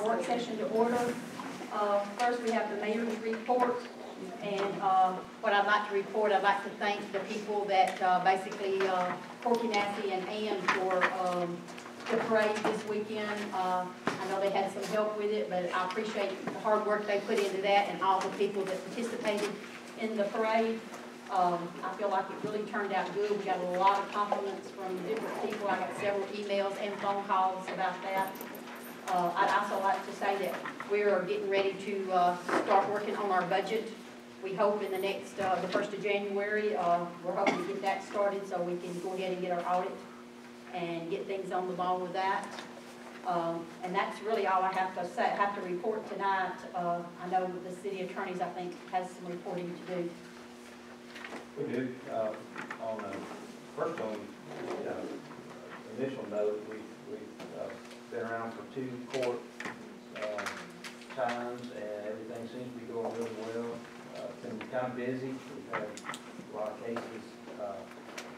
work session to order. First, we have the mayor's report. And what I'd like to report, I'd like to thank the people that basically, Corky, Nasty, and Ann for the parade this weekend. I know they had some help with it, but I appreciate the hard work they put into that and all the people that participated in the parade. I feel like it really turned out good. We got a lot of compliments from different people. I got several emails and phone calls about that. I'd also like to say that we are getting ready to start working on our budget. We hope in the next, the 1st of January, we're hoping to get that started so we can go ahead and get our audit and get things on the ball with that. And that's really all I have to say. I have to report tonight. I know the city attorneys, I think, has some reporting to do. We do. On the first one, initial note, we've been around for 2 court times, and everything seems to be going really well. It's been kind of busy. We've had a lot of cases,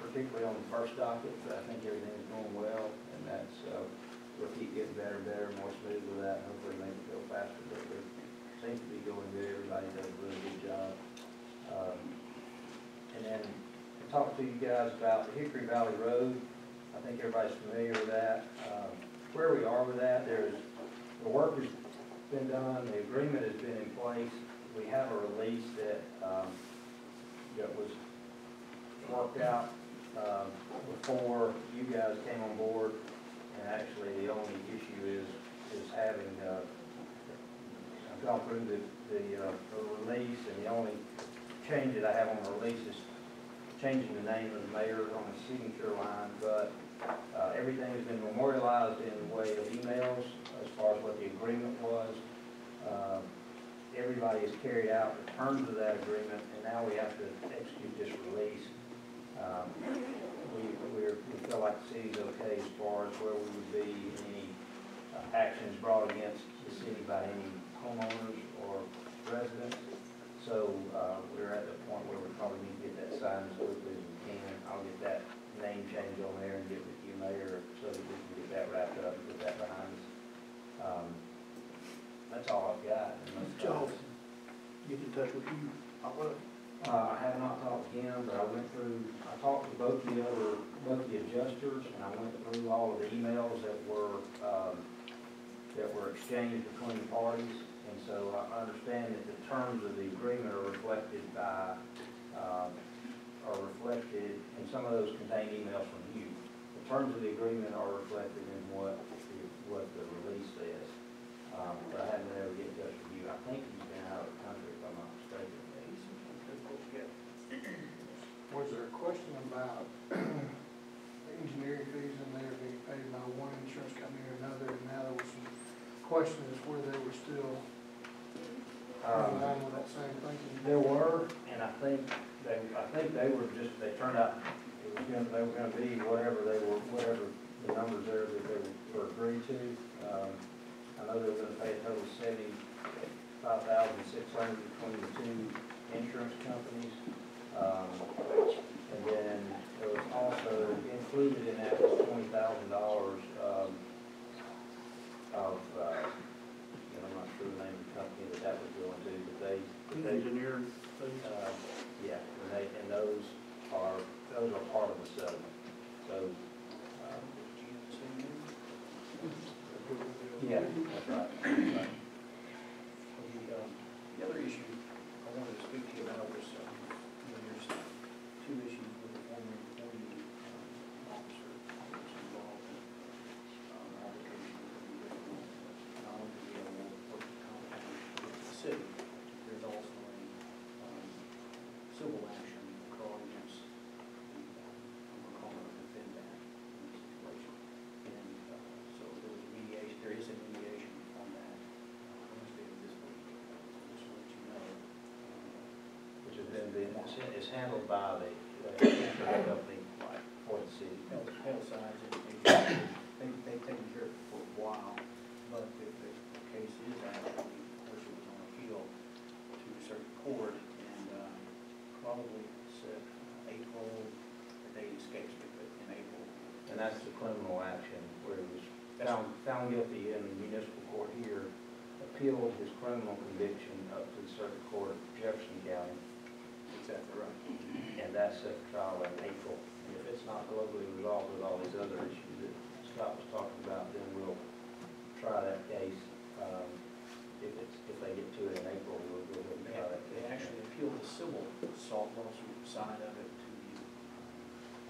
particularly on the first docket, but I think everything is going well, and that's we'll keep getting better and better, more smooth with that, and hopefully make it go faster. But it seems to be going good. Everybody does a really good job. And then I talked to you guys about the Hickory Valley Road. I think everybody's familiar with that. Where we are with that, the work has been done, the agreement has been in place. We have a release that was worked out before you guys came on board, and actually the only issue is having I've gone through the release, and the only change that I have on the release is changing the name of the mayor on the signature line, but everything has been memorialized in the way of emails as far as what the agreement was. Everybody has carried out the terms of that agreement, and now we have to execute this release. We feel like the city's okay as far as where we would be any actions brought against the city by any homeowners or residents. So we're at the point where we probably need to get that signed as quickly as we can. I'll get that name change on there and get with you, Mayor, so that we can get that wrapped up and get that behind us. That's all I've got. Joe, get in touch with you. I have not talked to him, but I talked to both the adjusters, and I went through all of the emails that were exchanged between the parties. And so I understand that the terms of the agreement are reflected and some of those contain emails from you. The terms of the agreement are reflected in what the release says. But I haven't been able to get in touch with you. I think he's been out of the country, if I'm not mistaken. Was there a question about engineering fees in there being paid by one insurance company or another, and now there was some question as where they were still with that same thinking? There were, and I think they were just, they turned out they were going to be whatever the numbers there that they were agreed to. I know they were going to pay a total of $75,600 between the 2 insurance companies. And then there was also included in that was $20,000 of I'm not sure the name of the company that was going to, but they engineering fees. Yeah, and those are part of the settlement. So yeah, that's right. The other issue I wanted to speak to you about was there's 2 issues with the former employee officer that's involved in application not only to be able to work with the city, there's also a civil action occurring against I'm going to call it a defendant in this situation. And so there was mediation. There is a mediation on that Wednesday of this week. Just to let you know. Which has been it's handled by the insurance company for the city. Health sides, they've taken care of it for a while, but the case is actually, of course, it was on appeal to a certain court, and probably set April, the date escapes me, but in April. And that's the criminal action where he was found guilty in the municipal court here appealed his criminal conviction up to the Circuit Court of Jefferson County, Exactly right. and that's set for trial in April. And if it's not locally resolved with all these other issues that Scott was talking about, then we'll try that case. If they get to it in April, we'll go ahead and try that They case. actually appealed the civil assault lawsuit side of it to the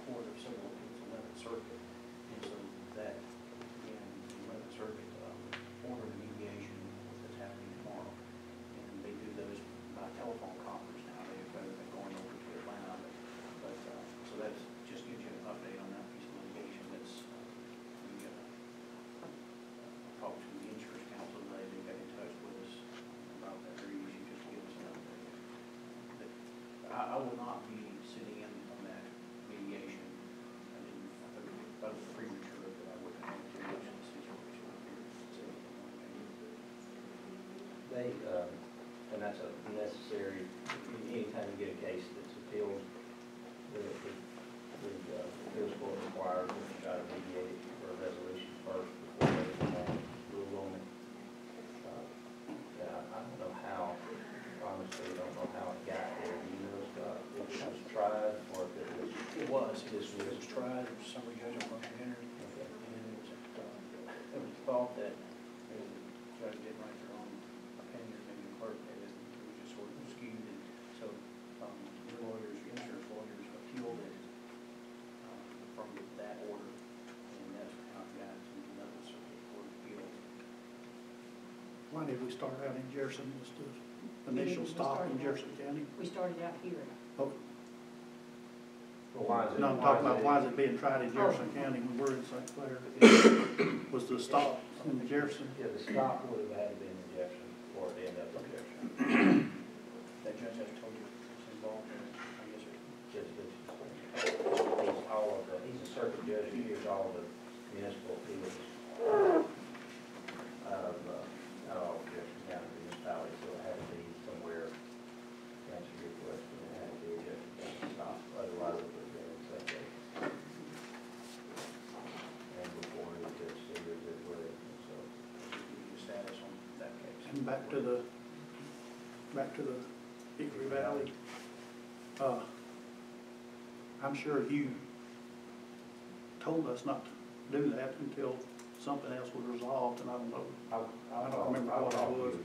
Court of Civil Appeals, 11th Circuit. And so that, again, the 11th Circuit ordered a mediation that's happening tomorrow. And they do those by telephone conference now, rather than going over to Atlanta. But, so that's, just gives you an update on that piece of litigation. That's, we talked to the insurance council today, they got in touch with us about that very issue, just to give us an update. But I will not be sitting in on that mediation. I didn't, I thought it was premature, but I wouldn't have too much in the situation up here. So, They, and that's a necessary, anytime you get a case that's appealed, the appeals court requires them to try to mediate it for a resolution first before they can rule on it. Yeah, I don't know how, honestly, don't know how it got there. Do you know, Scott, if it was tried or if it was? it was tried, it was summary judgment motion entered, Okay. and it was thought that the judge didn't write their own opinion, maybe the clerk did, and it was just sort of skewed, and so, the lawyers, insurance lawyers appealed it, from that order, and that's how it got to the 11th Circuit Court of Appeals. Why did we start out in Jefferson? Was the We initial stop in started out- Jefferson County? We started out here. Oh, Well, why is it? no, I'm talking about why is it being tried in Jefferson County when we're in St. Clair? Was the stop in Jefferson? Yeah, the stop would have had to be in Jefferson before it ended up in Jefferson. That judge has told you it's involved in it, I guess, or He's all of the, he's a circuit judge, he hears all the municipal appeals out of Jefferson County municipality, so it had to be somewhere, to answer your question, it had to be a Jefferson County stop, otherwise it would have been in St. Louis. And before it was Judge Sears, it would have, so. give you the status on that case. And back to the Hickory Valley. I'm sure you told us not to do that until something else was resolved, and I don't know. I don't remember what it was.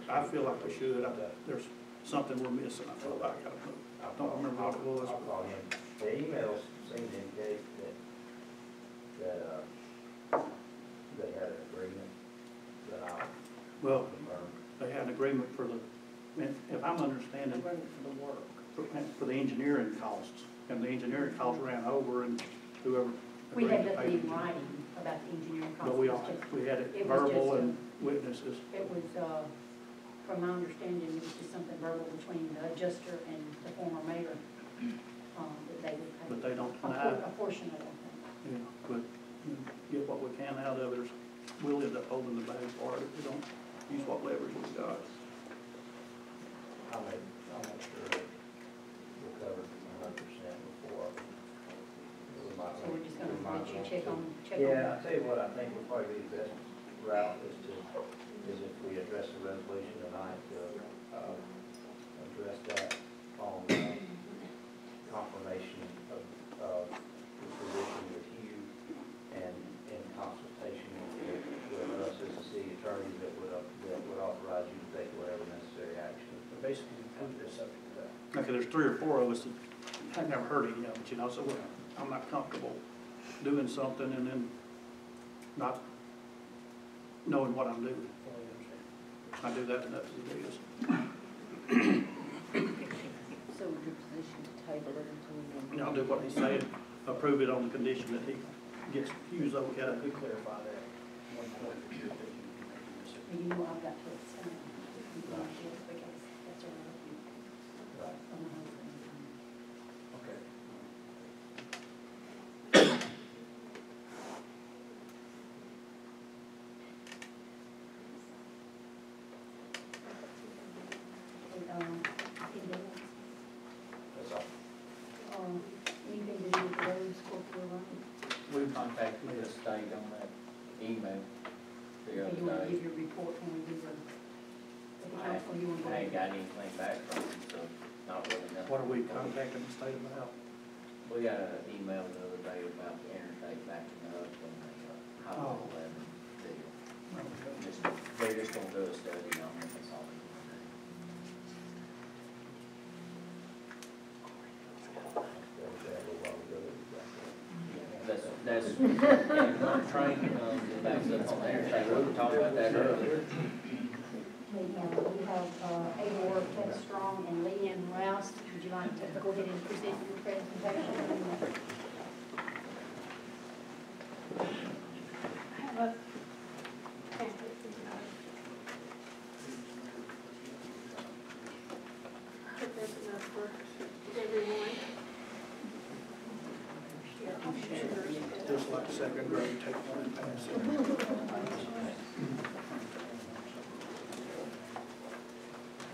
I feel like we should. There's something we're missing, I feel like. I don't remember what it was. I'll call him. The emails seem to indicate that they had an agreement that I'll Well, confirm. they had an agreement for the, if I'm understanding, For the work. for the engineering costs, and the engineering costs ran over, and whoever. We agreed had to nothing pay in the- writing about the engineering costs. But we It was all, just- we had it it was verbal just a- and witnesses. It was, from my understanding, it was just something verbal between the adjuster and the former mayor, that they would pay. But they don't A deny, a portion of it. you know, but get what we can out of it. We'll end up holding the bag for it if we don't use what leverage we've got. I'll make sure that we're covered 100% before. We might- So we're just gonna we might let you want check to. on. Yeah, I'll tell you what, I think would probably be the best route is if we address the resolution tonight, to address that on confirmation of the position with you and in consultation with us as the city attorney that would authorize you to take whatever necessary action. But basically, we proved this subject to that. Okay, there's 3 or 4 of us that I've never heard any of it, you know, so I'm not comfortable doing something and then not knowing what I'm doing. Fully understand. I do that enough as it is. So your position to table it until we... I'll do what he said, approve it on the condition that he gets used over, Yeah, yeah. we clarify that one point that you're thinking. You know, I've got to sign it, because that's all right. Right. On the whole thing. Okay. That's all. Anything to do with the roads, corporate line? We contacted the state on that email the You other want to day. give your report when we do ain't got anything back from them, so not really nothing. What are we contacting the state about? We got an email the other day about the interstate backing up and the Highway 11 deal. They're just gonna do a study on it, that's all they're gonna do. That's, and one train comes and backs up on the interstate, we were talking about that earlier. We have Abel Headstrong and Leanne Rouse. Would you like to go ahead and present your presentation? I have a pamphlet for you guys. I hope there's enough for everyone. Here, I'll share yours. Just like second grade, take one and pass it.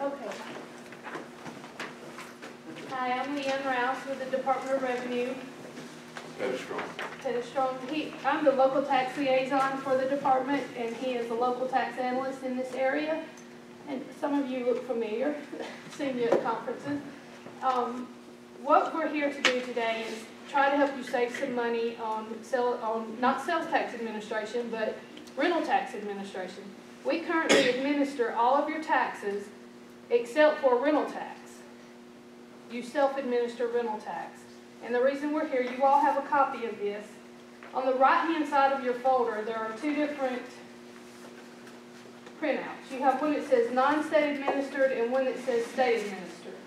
Okay. Hi, I'm Leanne Rouse with the Department of Revenue. Strong. I'm the local tax liaison for the department, and he is a local tax analyst in this area. And some of you look familiar, seen you at conferences. What we're here to do today is try to help you save some money on not sales tax administration, but rental tax administration. We currently administer all of your taxes except for rental tax. You self-administer rental tax. And the reason we're here, you all have a copy of this. On the right-hand side of your folder, there are two different printouts. You have one that says non-state administered and one that says state administered.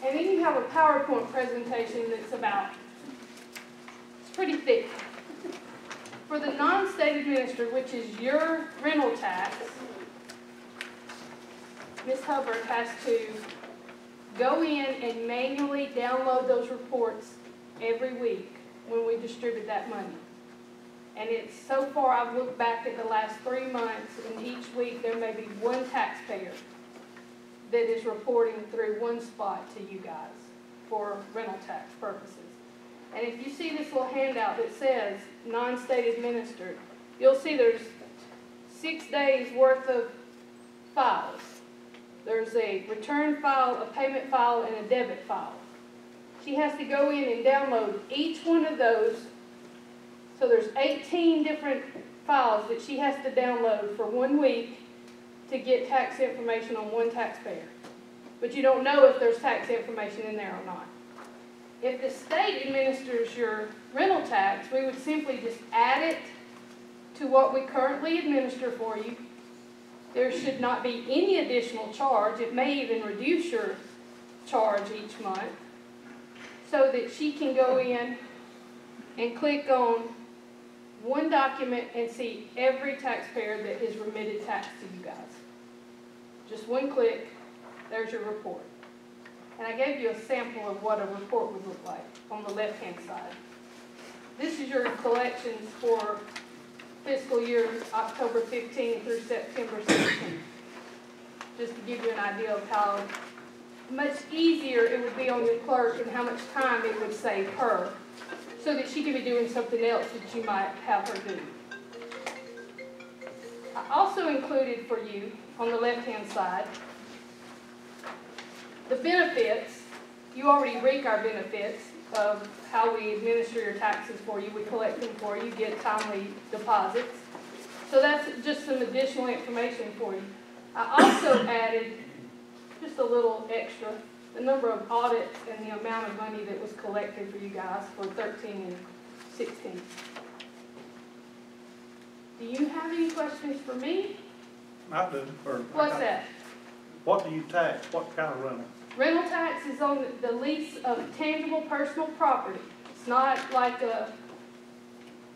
And then you have a PowerPoint presentation that's it's pretty thick. For the non-state administered, which is your rental tax, Ms. Hubbard has to go in and manually download those reports every week when we distribute that money. And so far I've looked back at the last 3 months, and each week there may be one taxpayer that is reporting through one spot to you guys for rental tax purposes. And if you see this little handout that says non-state administered, you'll see there's 6 days worth of files. There's a return file, a payment file, and a debit file. She has to go in and download each one of those. So there's 18 different files that she has to download for 1 week to get tax information on one taxpayer. But you don't know if there's tax information in there or not. If the state administers your rental tax, we would simply just add it to what we currently administer for you. There should not be any additional charge. It may even reduce your charge each month so that she can go in and click on one document and see every taxpayer that has remitted tax to you guys. Just one click, there's your report. And I gave you a sample of what a report would look like on the left-hand side. This is your collections for fiscal year October 15 through September 16. Just to give you an idea of how much easier it would be on your clerk and how much time it would save her so that she could be doing something else that you might have her do. I also included for you on the left-hand side the benefits. You already reap our benefits of how we administer your taxes for you. We collect them for you, get timely deposits. So that's just some additional information for you. I also added just a little extra, the number of audits and the amount of money that was collected for you guys for 13 and 16. Do you have any questions for me? I do. What's that? What do you tax? What kind of rental? Rental tax is on the lease of tangible personal property. It's not like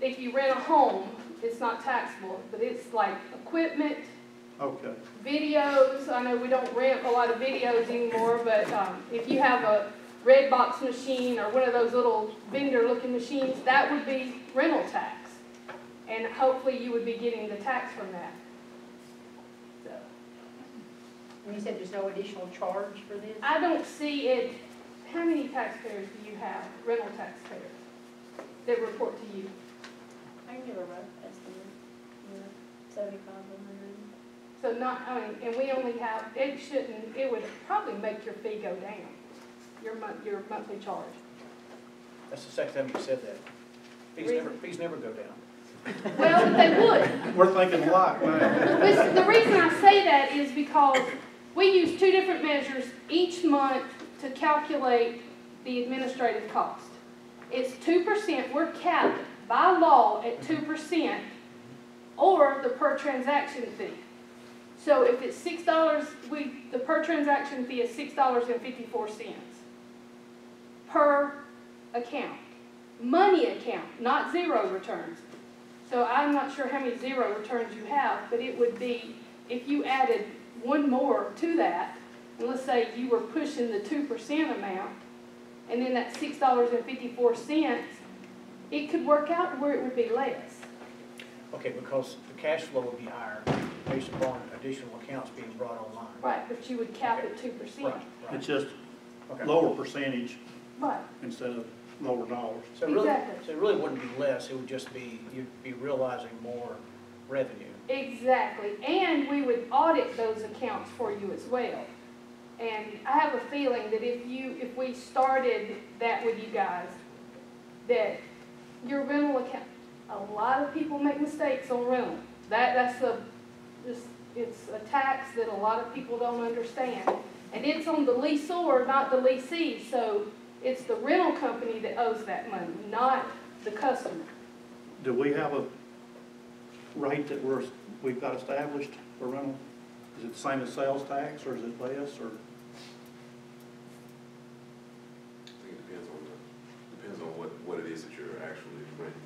if you rent a home, it's not taxable, but it's like equipment, Okay. videos. I know we don't rent a lot of videos anymore, but if you have a red box machine or one of those little vendor-looking machines, that would be rental tax. And hopefully you would be getting the tax from that. And you said there's no additional charge for this? I don't see it. How many taxpayers do you have, rental taxpayers, that report to you? I can give a rough estimate, 75 to 100. So not, I mean, and we only have, it would probably make your fee go down, your monthly charge. That's the second time you said that. Fees never go down. Well, but they would. We're thinking a lot, man. But the reason I say that is because we use two different measures each month to calculate the administrative cost. It's 2%, we're capped by law at 2%, or the per transaction fee. So if it's $6, the per transaction fee is $6.54 per account. Money account, not zero returns. So I'm not sure how many zero returns you have, but it would be, if you added one more to that, and let's say you were pushing the 2% amount, and then that $6.54, it could work out where it would be less. Okay, because the cash flow would be higher based upon additional accounts being brought online. Right, but you would cap it 2%. Right. It's just Okay. lower percentage Right, instead of lower dollars. So it really, exactly. so it really wouldn't be less, it would just be, you'd be realizing more revenue. Exactly, and we would audit those accounts for you as well. And I have a feeling that if we started that with you guys, that your rental account, a lot of people make mistakes on rental. It's a tax that a lot of people don't understand. And it's on the leaseor, not the leasee, so it's the rental company that owes that money, not the customer. Do we have a rate that we've got established for rental? Is it the same as sales tax, or is it less, or? I think it depends on what it is that you're actually renting.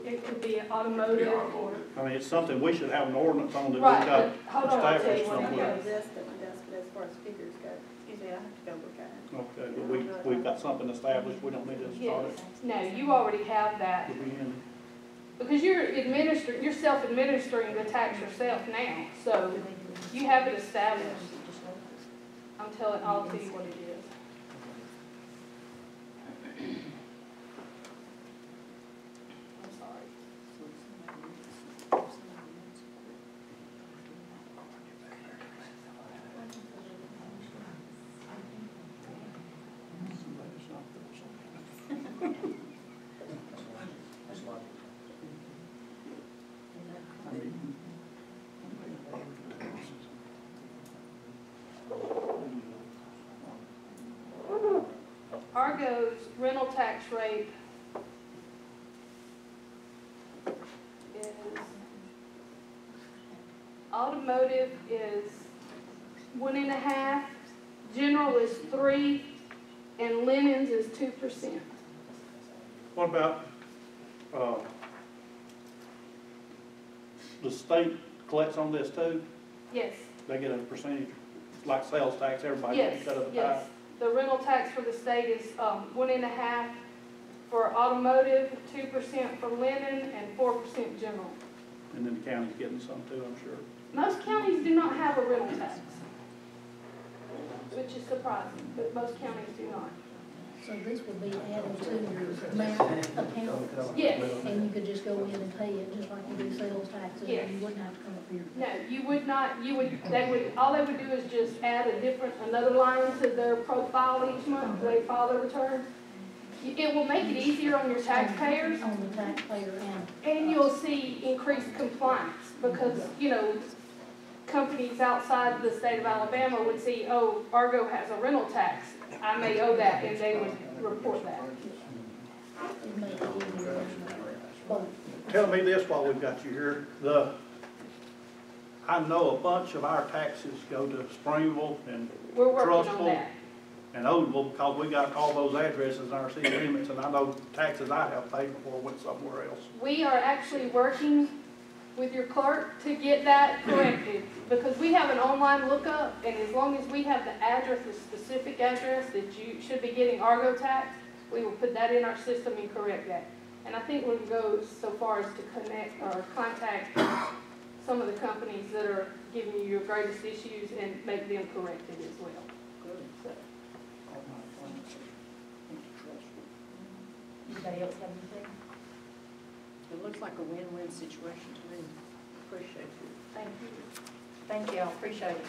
It could be automotive or. I mean, it's something we should have an ordinance on that we've Right, got but hold on, I'll tell you established what it somewhere. is. But as far as figures go, excuse me, I have to go look at it. Okay, but we've got something established, we don't need to start Yes, it. no, you already have that, We'll be in. because you're self-administering the tax yourself now, so you have it established. I'll tell you what it is. I'm sorry. Argo's rental tax rate is, automotive is 1.5%, general is 3%, and linens is 2%. What about, the state collects on this too? Yes, They get a percentage, like sales tax, everybody yes, gets a cut of the pie? yes. The rental tax for the state is 1.5% for automotive, 2% for linen, and 4% general. And then the county's getting some too, I'm sure. Most counties do not have a rental tax, which is surprising, but most counties do not. So this would be added to your map account? Yes. And you could just go in and pay it, just like you do sales taxes? Yes. You wouldn't have to come up here? No, you would not, all they would do is just add another line to their profile each month, they file their return. It will make it easier on your taxpayers, On the taxpayer and you'll see increased compliance, because, companies outside the state of Alabama would see, oh, Argo has a rental tax, I may owe that, and they would report that. It'd make it easier. But Tell me this while we've got you here. I know a bunch of our taxes go to Springville and We're working on Trustful that. and Odeville because we got all those addresses in our city limits, and I know taxes I have paid before went somewhere else. We are actually working with your clerk to get that corrected, because we have an online lookup, and as long as we have the address, the specific address that you should be getting Argo tax, we will put that in our system and correct that. And I think we'll go so far as to connect or contact some of the companies that are giving you your greatest issues and make them corrected as well. So, Anybody else have anything? It looks like a win-win situation to me. Appreciate it. Thank you. Thank you, I appreciate it.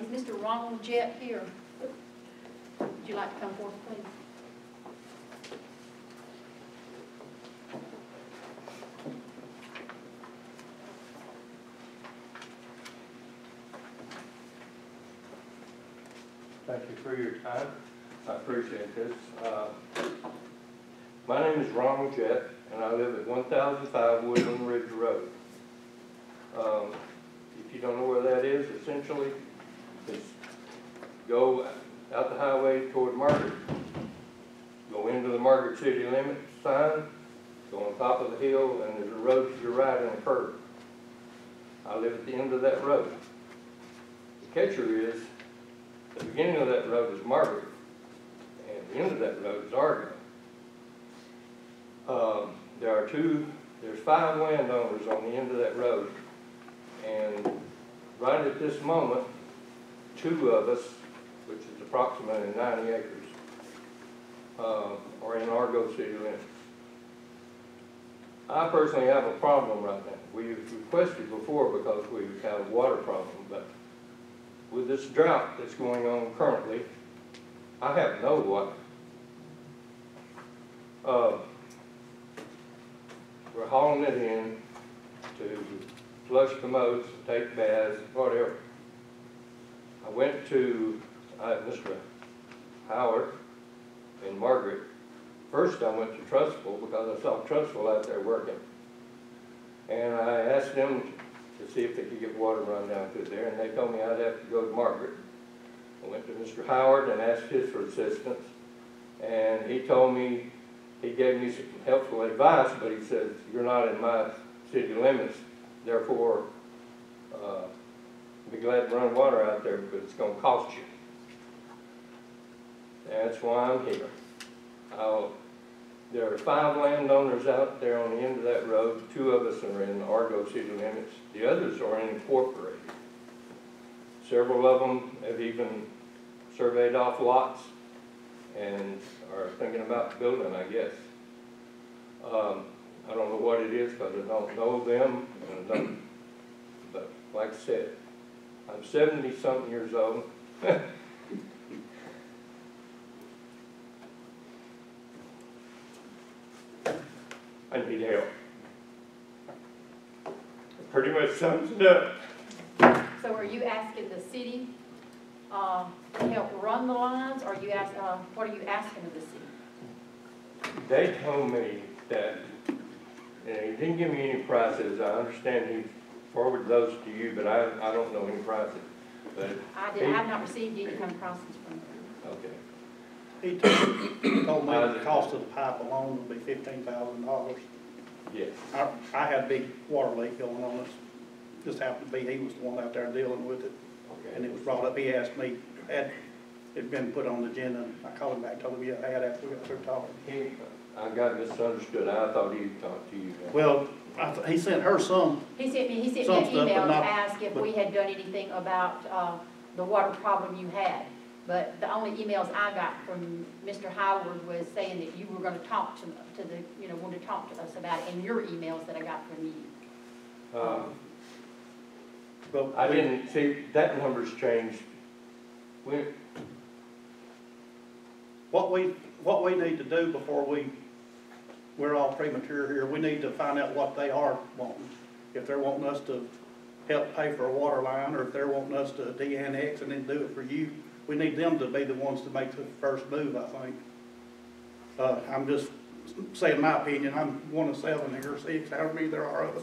Is Mr. Ronald Jett here? Would you like to come forward, please? Thank you for your time. I appreciate this. My name is Ronald Jett, and I live at 1005 Woodland Ridge Road. If you don't know where that is, essentially, it's go out the highway toward Margaret, go into the Margaret city limits sign, go on top of the hill, and there's a road to your right and a curve. I live at the end of that road. The catcher is, the beginning of that road is Margaret, and the end of that road is Argo. There's 5 landowners on the end of that road, and right at this moment, 2 of us, which is approximately 90 acres, are in Argo city limits. I personally have a problem right now. We've requested before because we've had a water problem, but with this drought that's going on currently, I have no water. We're hauling it in to flush the moats, take baths, whatever. I went to Mr. Howard and Margaret. First I went to Trustful because I saw Trustful out there working. And I asked them to see if they could get water run down through there, and they told me I'd have to go to Margaret. I went to Mr. Howard and asked his for assistance, and he told me, he gave me some helpful advice, but he said, you're not in my city limits, therefore, I'd be glad to run water out there, but it's going to cost you. That's why I'm here. There are 5 landowners out there on the end of that road. 2 of us are in the Argo city limits. The others are incorporated. Several of them have even surveyed off lots and are thinking about building, I guess. I don't know what it is because I don't know them, and I don't, but like I said, I'm 70-something years old. I need help. It pretty much sums it up. So are you asking the city to help run the lines, or you ask, what are you asking of the city? They told me that, and he didn't give me any prices. I understand he forwarded those to you, but I don't know any prices. But I've not received any kind of prices from them. Okay. He told me the cost of the pipe alone would be $15,000. Yes. I had a big water leak going on us. Just happened to be, he was the one out there dealing with it. Okay. And it was brought up, he asked me, it'd been put on the agenda, and I called him back, told him, yeah, I had after we got through talking. I got misunderstood. I thought he talked to you. Well, he sent her some. He sent me an Some stuff, email but to not- ask if we had done anything about the water problem you had. But the only emails I got from Mr. Howard was saying that you were going to talk to the, wanted to talk to us about it in your emails that I got from you. But I didn't see, that number's changed. What we need to do before we're all premature here, we need to find out what they are wanting. If they're wanting us to help pay for a water line, or if they're wanting us to de-annex and then do it for you, we need them to be the ones to make the first move, I think. I'm just say in my opinion, I'm 1 of 7 here, 6, however many there are of us.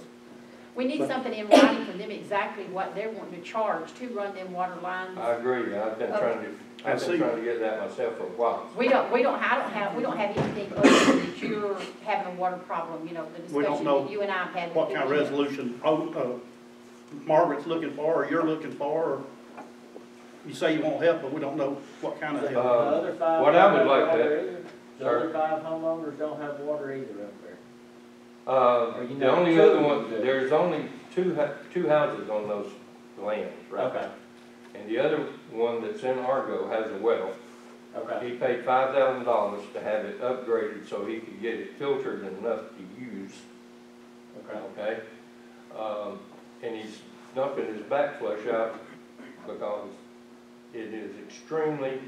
We need something in writing from them exactly what they're wanting to charge to run them water lines. I agree, I've been trying to get that myself for a while. We don't have anything other than that you're having a water problem, you know, the We don't discussion know that you and I have had. What kind of resolution Margaret's looking for, or you're looking for, or you say you want help, but we don't know what kind of help. The other 5 what I don't would have like water to- either. The Sir? other 5 homeowners don't have water either up there. You The know, only two other of one, them do. there's only two houses on those lands, right? Okay, And the other one that's in Argo has a well. okay. He paid $5,000 to have it upgraded so he could get it filtered enough to use, Okay. okay? And he's dumping his backflush out because it is extremely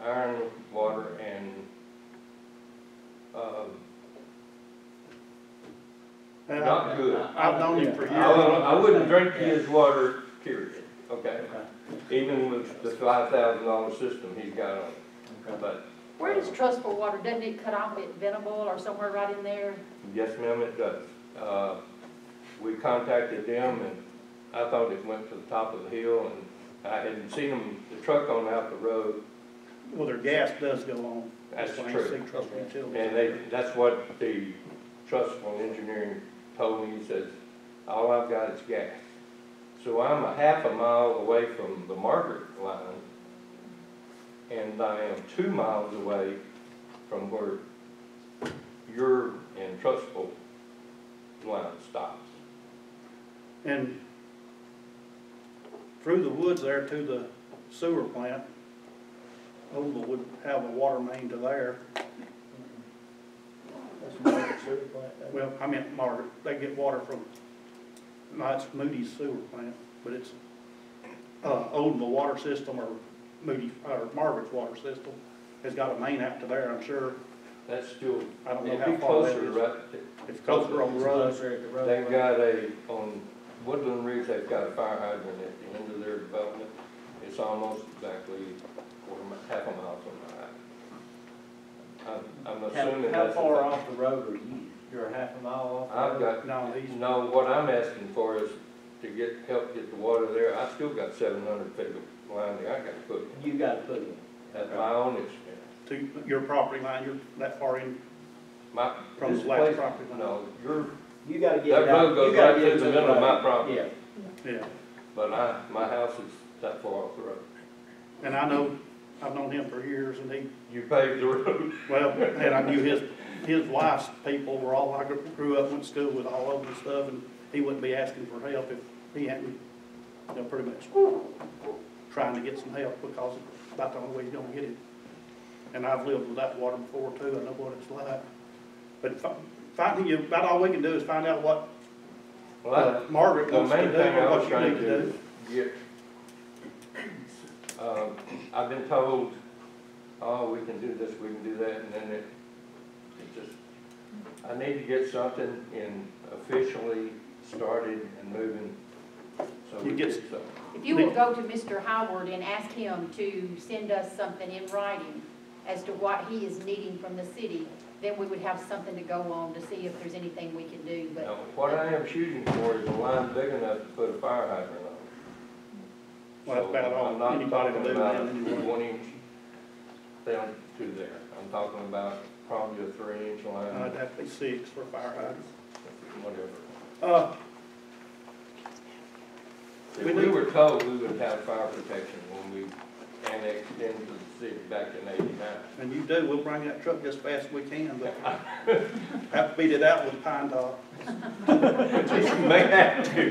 iron water and, And not good. I've known him for years. I wouldn't drink his water, period, okay? Okay. Even with the $5,000 system he's got on it, Okay. but, Where does Trustful Water, doesn't it cut off at Venable or somewhere right in there? yes, ma'am, it does. We contacted them, and I thought it went to the top of the hill, and I hadn't seen them, the truck on out the road, Well, their gas does go on. That's when I true. see Trustful Utilities. and that's what the Trustful Engineering told me. He says, all I've got is gas. So I'm a half a mile away from the Margaret line, and I am 2 miles away from where your and Trustful line stops. And through the woods there to the sewer plant, Oval would have a water main to there. That's Margaret Sewer Plant. that- Well, I meant Margaret, they get water from, no, it's Moody's sewer plant, but it's, Oldham water system or Moody, or Margaret's water system has got a main out to there, I'm sure. That's still, I don't know it'd how be far that closer, is. right? It's closer on the It's road. closer at the road. They've got on Woodland Ridge, they've got a fire hydrant at the end of their development. It's almost exactly half a mile from my house. I'm assuming How that's. far off the road are you? You're a half a mile off the I've road? got, No, he's, no, what I'm asking for is to help get the water there. I still got 700 feet of line there I got to put in. You gotta put in. At my own expense. to your property line, you're that far in My, from this the last place, property line. no, You gotta get it that out. road goes You gotta right get through it the middle of my road. property. Yeah. Yeah, But my house is that far off the road. and I know, I've known him for years, and he, You paved the road. well, and I knew his wife's people were all, I grew up, went to school with all of them and stuff, and he wouldn't be asking for help if he hadn't, you know, pretty much trying to get some help, because it's about the only way you're gonna get it. And I've lived without water before too, I know what it's like. But finding you, about all we can do is find out what Well, Margaret the wants to main do, thing or I was what you trying need to to do. get, I've been told, oh, we can do this, we can do that, and then it just, I need to get something in officially started and moving, so we You get get- something. If you will go to Mr. Howard and ask him to send us something in writing as to what he is needing from the city, then we would have something to go on to see if there's anything we can do, but. Now, what I am shooting for is a line big enough to put a fire hydrant on. Well, that's about all So I'm not anybody talking will do about then, a anyway. 1-inch down to there. I'm talking about probably a 3-inch line, It'd have to be 6 for a fire hydrant. whatever. We We need- were told we would have fire protection when we annexed into the city back in '89. And you do, we'll bring that truck just fast as we can, but have to beat it out with pine top. May have to.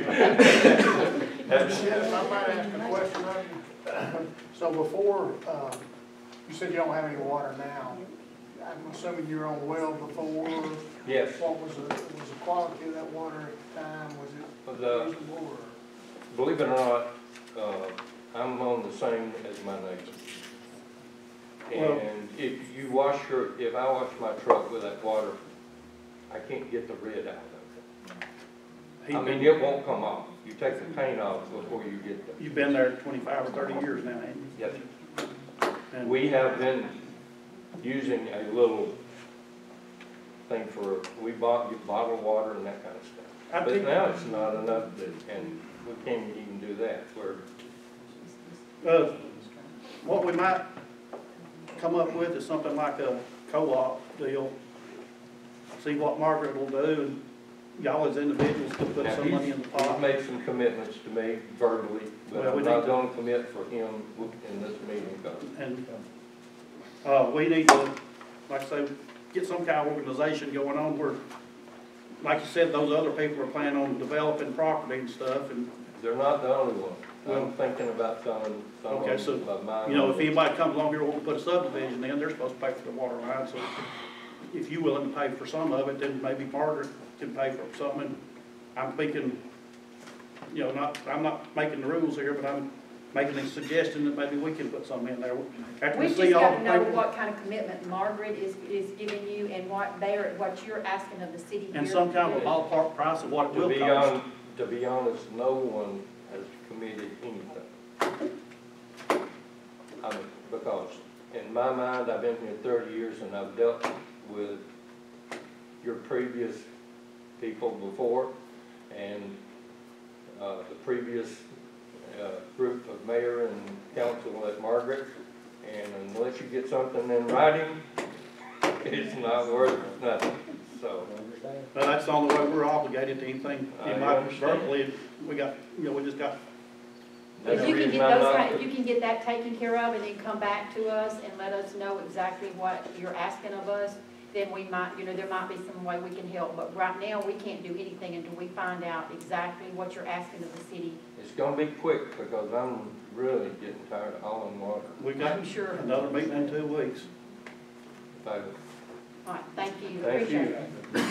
That's- If I might ask a question of you. So before, you said you don't have any water now. I'm assuming you were on well before. Yes, What was the quality of that water at the time? Was it the, reasonable or? believe it or not, I'm on the same as my neighbor. Well- And if I wash my truck with that water, I can't get the red out of it. I mean, it won't come off. You take the paint off before you get there. You've been there 25 or 30 years now, haven't you? Yes. And We have been using a little thing for, we get bottled water and that kind of stuff. I But think, now it's not enough, and we can't even do that, where what we might come up with is something like a co-op deal. See what Margaret will do, and y'all as individuals could put now some money in the he's pot. made some commitments to me verbally, but Well, we I'm not need to- gonna commit for him in this meeting, because And, we need to, like I say, get some kind of organization going on where, like you said, those other people are planning on developing property and stuff, and, they're not the only one. Well- I'm thinking about some Okay, so, of mine. you know, if anybody comes along here wanting to put a subdivision in, they're supposed to pay for the water line, so if you're willing to pay for some of it, then maybe Margaret can pay for some, and I'm thinking, you know, I'm not making the rules here, but I'm making a suggestion that maybe we can put some in there. After we We've see just all got the to know paper, what kind of commitment Margaret is giving you and what you're asking of the city here. and some kind of a ballpark price of what it To will be cost. to be honest, no one has committed anything. I mean, because in my mind, I've been here 30 years and I've dealt with your previous people before and the previous group of mayor and council at Margaret. And unless you get something in writing, it's not worth nothing, so. But that's the only way we're obligated to anything. I In my understand. verbally, we got, you know, we just got, That's If the you can reason get I'm those, not- if you can get that taken care of and then come back to us and let us know exactly what you're asking of us, then we might, you know, there might be some way we can help. But right now, we can't do anything until we find out exactly what you're asking of the city. It's gonna be quick because I'm really getting tired of hauling water. we got I'm sure. another meeting in 2 weeks. If I- All right, thank you. Thank Appreciate you. it.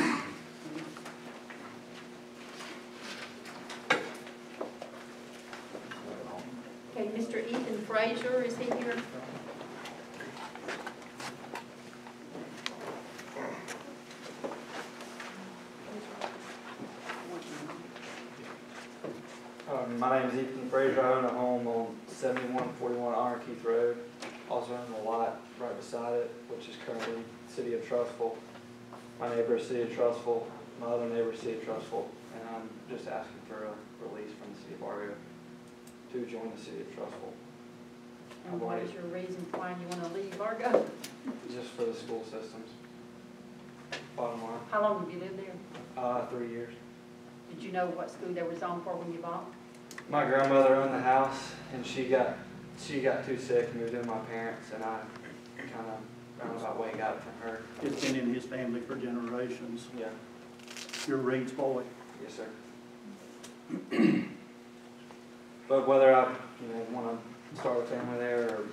Okay, Mr. Ethan Frazier, is he here? My name is Ethan Frazier. I own a home on 7141 Iron Keith Road. Also own a lot right beside it, which is currently City of Trustful. My neighbor is City of Trustful, my other neighbor is City of Trustful, and I'm just asking for a release from the City of Argo to join the City of Trustful, And what is your reason why you want to leave Argo? just for the school systems. Bottom line, How long have you lived there? 3 years. Did you know what school they was on for when you bought? My grandmother owned the house, and she got too sick, moved in with my parents, and I kind of roundabout way got it from her. It's been in his family for generations. Yeah, You're Reed's boy. yes, sir. But whether I, want to start a family there, or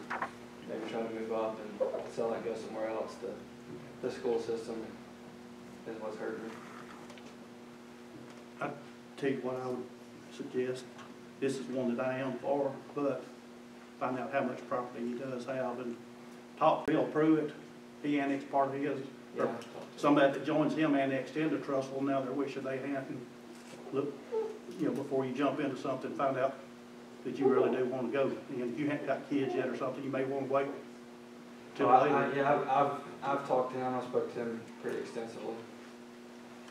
maybe try to move up and sell it, go somewhere else, the school system is what's hurt me. Tell you what I would suggest, this is one that I am for, but find out how much property he does have and talk to Bill Pruitt. He annexed part of his, Yeah, or somebody that joins him annexed into Trustful, now they're wishing they hadn't. Look, before you jump into something, find out that you really do want to go. And if you haven't got kids yet or something, you may want to wait till later. I've talked to him, I spoke to him pretty extensively.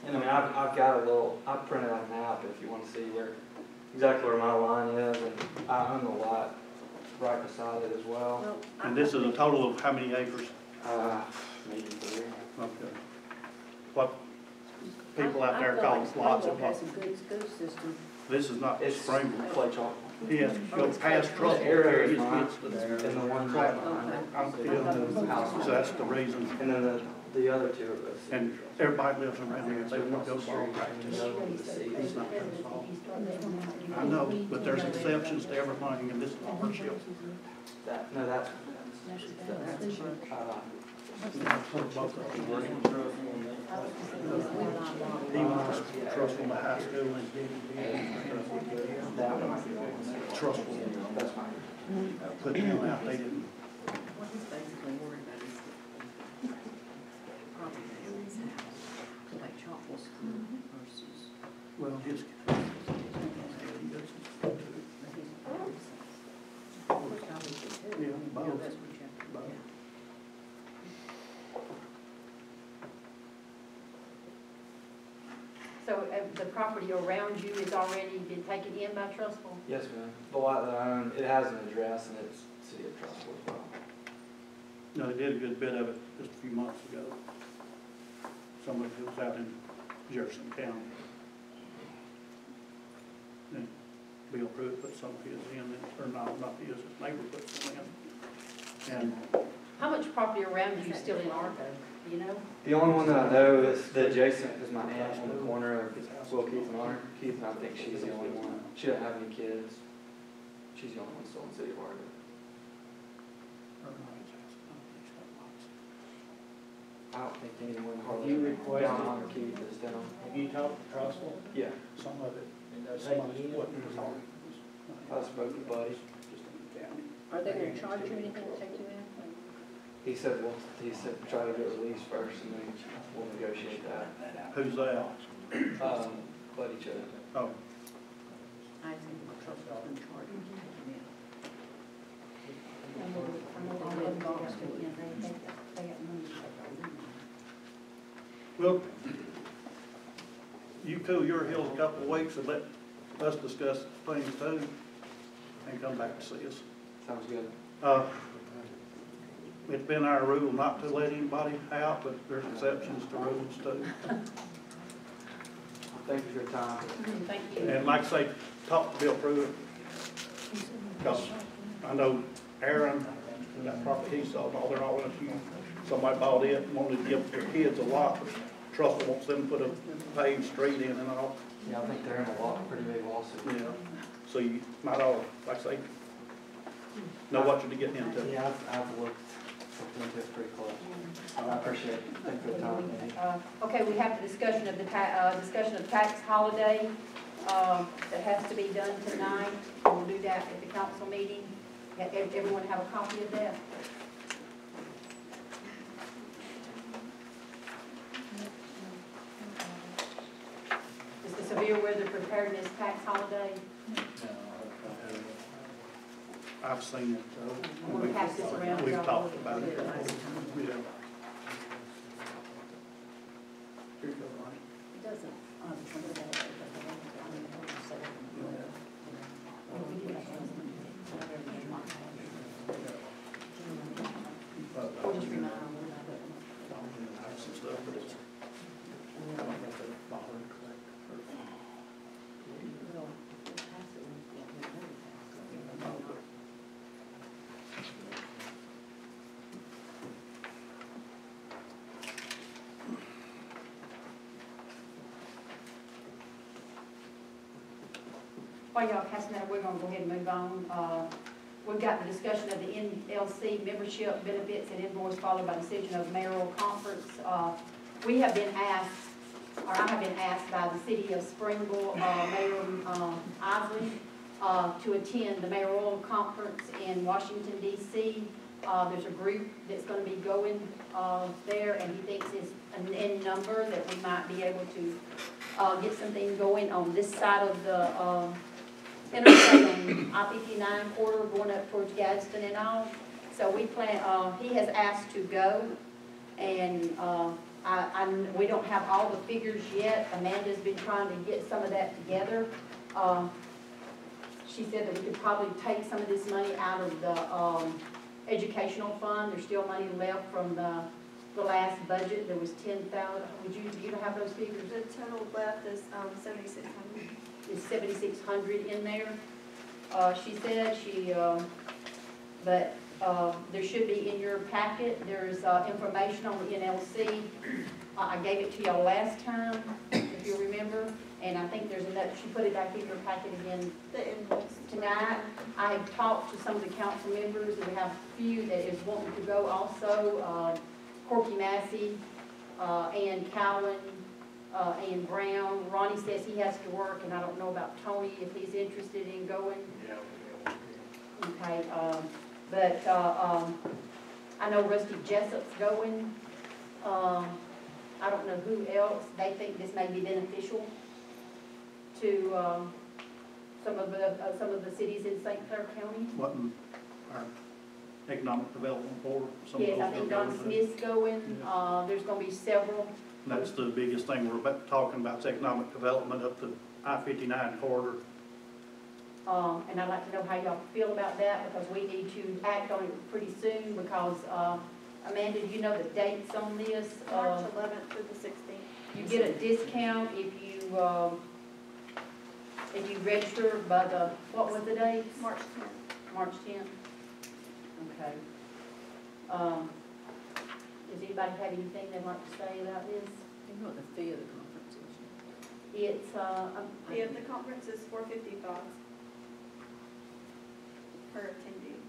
And I've got I printed out a map if you want to see exactly where my line is, and I own the lot right beside it as well. And this is a total of how many acres? Maybe 3. Okay. What people out there call lots of has a good school system. This is not It's Springville. clay chalk. He has to go past The Trustful. area He is not, gets the- and the one right behind it. So that's the reason. And then the other two are those. And everybody lives around here, they want to go to ball practice. He's not I know, but there's exceptions to everything, and this is a hardship. that's. Both of them. He wants Trustful to high school and Trustful. That's fine. Put him out, they didn't. What he's basically worried about is the property that's in his house, like Chalkville School versus, Well, his. but he's, which I would do too. Yeah, both. That's what you have to do. Both. So the property around you has already been taken in by Trustful? Yes, ma'am. The lot that I own, it has an address and it's City of Trustful as well. No, they did a good bit of it just a few months ago. Somebody who was out in Jefferson County. And Bill Pruitt put some of his in, or not his neighbor put some in. And How much property around you is still in Argo, do you know? the only one that I know is the adjacent is my aunt on the corner of Will Keith and Argo. Keith, and I think she's the only one. She doesn't have any kids. She's the only one still in the City of Argo. I don't think anyone Have you requested- down on Keith is down. Have you talked to Trustful? Yeah, some of it, And they'll some take of you it in? wasn't as hard. I spoke to Buddy. Just in the county. Are they gonna charge you anything to take you in? He said try to get released first and then we'll negotiate that. Who's that? Buddy Joe. Oh, I think the trust was in charge of taking it. I know all them dogs go in, they got money. well, you cool your heels a couple of weeks and let us discuss things too, and come back to see us. Sounds good. It's been our rule not to let anybody out, but there's exceptions to rules too. Thank you for your time. Thank you. And like I say, talk to Bill Pruitt, because I know Aaron, that property he sold, all they're all in a few. Somebody bought it, and wanted to give their kids a lot, but Trustful wants them to put a paved street in and all. Yeah, I think they're in a pretty big lawsuit. Yeah. So you might all, like I say, know what you're getting into. Yeah, I've looked into it pretty close. I appreciate it. Thank you for the time. Okay, we have the discussion of the tax holiday, that has to be done tonight. We'll do that at the council meeting. Everyone have a copy of that? Is the severe weather preparedness tax holiday? I've seen it. I'm gonna pass this around. We've y'all. talked about it. Yeah. It doesn't, Or just remind them. Some stuff, but it's, I don't think they're bothering to collect. While y'all passing that, we're gonna go ahead and move on. We've got the discussion of the NLC membership benefits and invoice followed by decision of mayoral conference. We have been asked, or I have been asked by the city of Springville, Mayor Isley, to attend the mayoral conference in Washington DC. There's a group that's gonna be going there, and he thinks it's an N number that we might be able to get something going on this side of the interstate on I-59 corridor going up towards Gadsden and all. So we plan, he has asked to go, and we don't have all the figures yet. Amanda's been trying to get some of that together. She said that we could probably take some of this money out of the educational fund. There's still money left from the last budget. There was 10,000. You don't have those figures? The total left is 7,600. Is 7,600 in there. She said but there should be in your packet, there's information on the NLC. I gave it to y'all last time, if you remember, and I think there's enough, she put it back in your packet again The invoice. tonight. I have talked to some of the council members, and we have a few that is wanting to go also. Corky Massey, Ann Cowan, Ann Brown. Ronnie says he has to work, and I don't know about Tony, if he's interested in going. Okay, but I know Rusty Jessup's going. I don't know who else. They think this may be beneficial to some of the cities in St. Clair County. Wasn't our economic development board, some of those. Yes, I think Don Smith's going. There's gonna be several. And that's the biggest thing we're talking about, is economic development up the I-59 corridor. And I'd like to know how y'all feel about that, because we need to act on it pretty soon, because, Amanda, do you know the dates on this? March 11th through the 16th. You get a discount if you register by the, what was the date? March 10th. March 10th? Okay. Does anybody have anything they'd like to say about this? You know what the fee of the conference is? It's, The conference is $455 per attendee.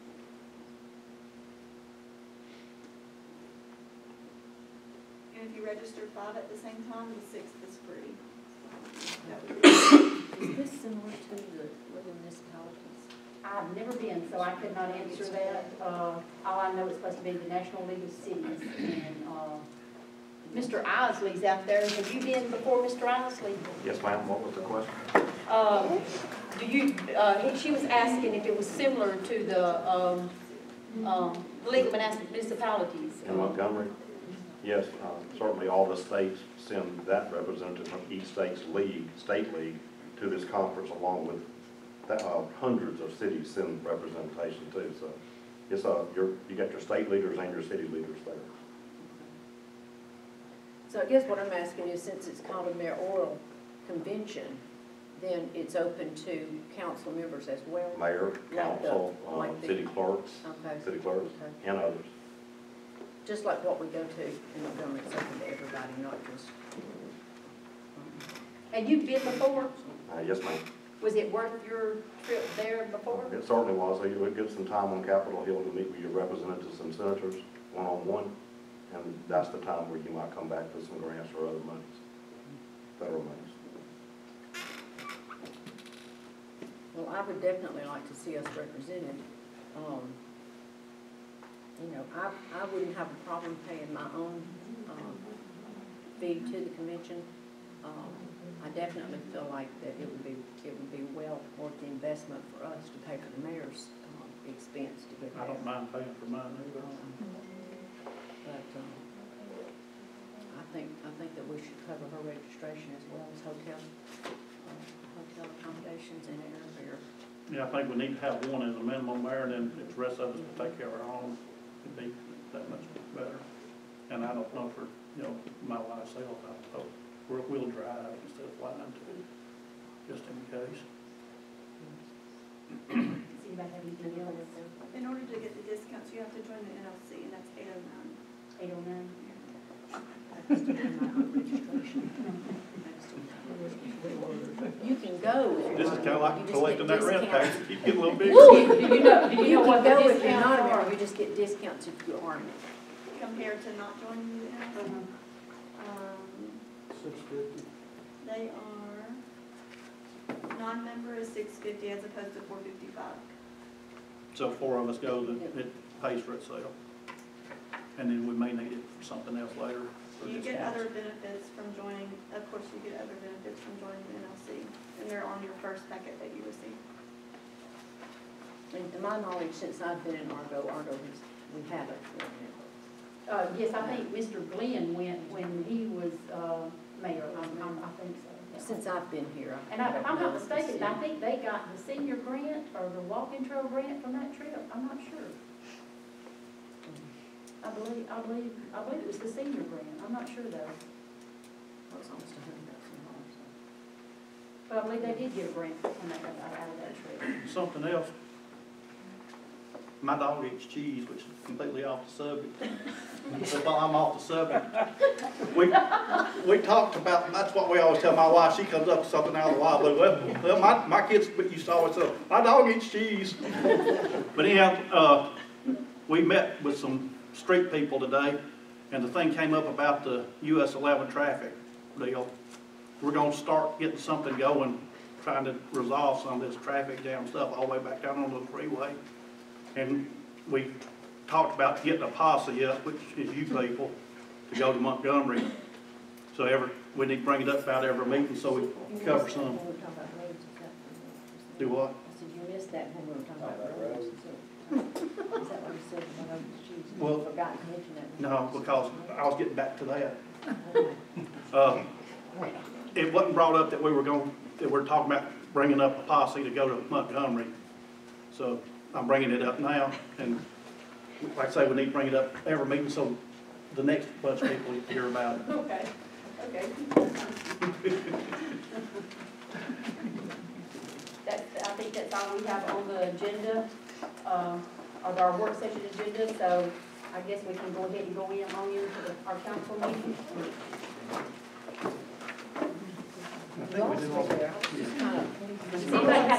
And if you register 5 at the same time, the 6th is free. That would be Is this similar to the other municipalities? I've never been, so I could not answer that. All I know is supposed to be the National League of Cities. And Mr. Isley's out there. Have you been before, Mr. Isley? Yes, ma'am, what was the question? She was asking if it was similar to the League of Municipalities. In Montgomery? Yes, certainly all the states send that representative from each state league to this conference, along with hundreds of cities send representation too. So it's you got your state leaders and your city leaders there. So I guess what I'm asking is, since it's called a mayoral convention, then it's open to council members as well? Mayor, council, like the- city clerks, Okay. and others. Just like what we go to in Montgomery, it's open to everybody, not just. And you've been before? Yes, ma'am. Was it worth your trip there before? It certainly was. You would get some time on Capitol Hill to meet with your representatives and senators one-on-one, and that's the time where you might come back with some grants or other monies, federal monies. Well, I would definitely like to see us represented. You know, I wouldn't have a problem paying my own fee to the convention. I definitely feel like that it would be well worth the investment for us to pay for the mayor's expense to get there. I don't mind paying for mine either. But I think that we should cover her registration as well as hotel accommodations and airfare. Yeah, I think we need to have one as a minimum there, and then if the rest of us will take care of our own, it'd be that much better. And I don't know for, my wife's self, I thought we'll drive instead of flying too, just in case. Does anybody have anything else? In order to get the discounts, you have to join the NLC, and that's 809. 809? You can go if you're This is not kind of like you just collecting get that rent tax, discounts. keep getting a little bigger. Do you know what the You can go if you're discounts not a are? member, you just get discounts if you are a member. Compared to not joining the NLC, $650. they are, non-member is $650 as opposed to $455. So 4 of us go, then it pays for itself. And then we may need it for something else later. for You get discounts. other benefits from joining, of course, you get other benefits from joining the NLC, and they're on your first packet that you receive. And to my knowledge, since I've been in Argo, we haven't. Yes, I think Mr. Glenn went when he was mayor, I think so. Yeah. Since I've been here. And if I'm not mistaken, I think they got the senior grant or the walking trail grant from that trip. I'm not sure. I believe it was the senior grant. I'm not sure though. Well, it's almost $100,000. But I believe they did get a grant when they got out of that trip. Something else. My dog eats cheese, which is completely off the subject. But while I'm off the subject, we talked about, and that's what we always tell my wife. She comes up with something out of the wild blue. Well, my kids used to always say, my dog eats cheese. But anyhow, we met with some street people today, and the thing came up about the US 11 traffic deal. We're going to start getting something going, trying to resolve some of this traffic jam stuff all the way back down on the freeway. And we talked about getting a posse up, which is you people, to go to Montgomery. So we need to bring it up about every meeting so we cover some. Do what? I said, you missed that when we were talking about roads. Is that what you said? Well, Forgot to mention that. no, because I was getting back to that. It wasn't brought up that we were that we're talking about bringing up a policy to go to Montgomery. So I'm bringing it up now, and like I say, we need to bring it up every meeting so the next bunch of people hear about it. Okay, okay. I think that's all we have on the agenda, of our work session agenda, so I guess we can go ahead and go on into our council meeting. I think we did all. Just kind of. Does anybody have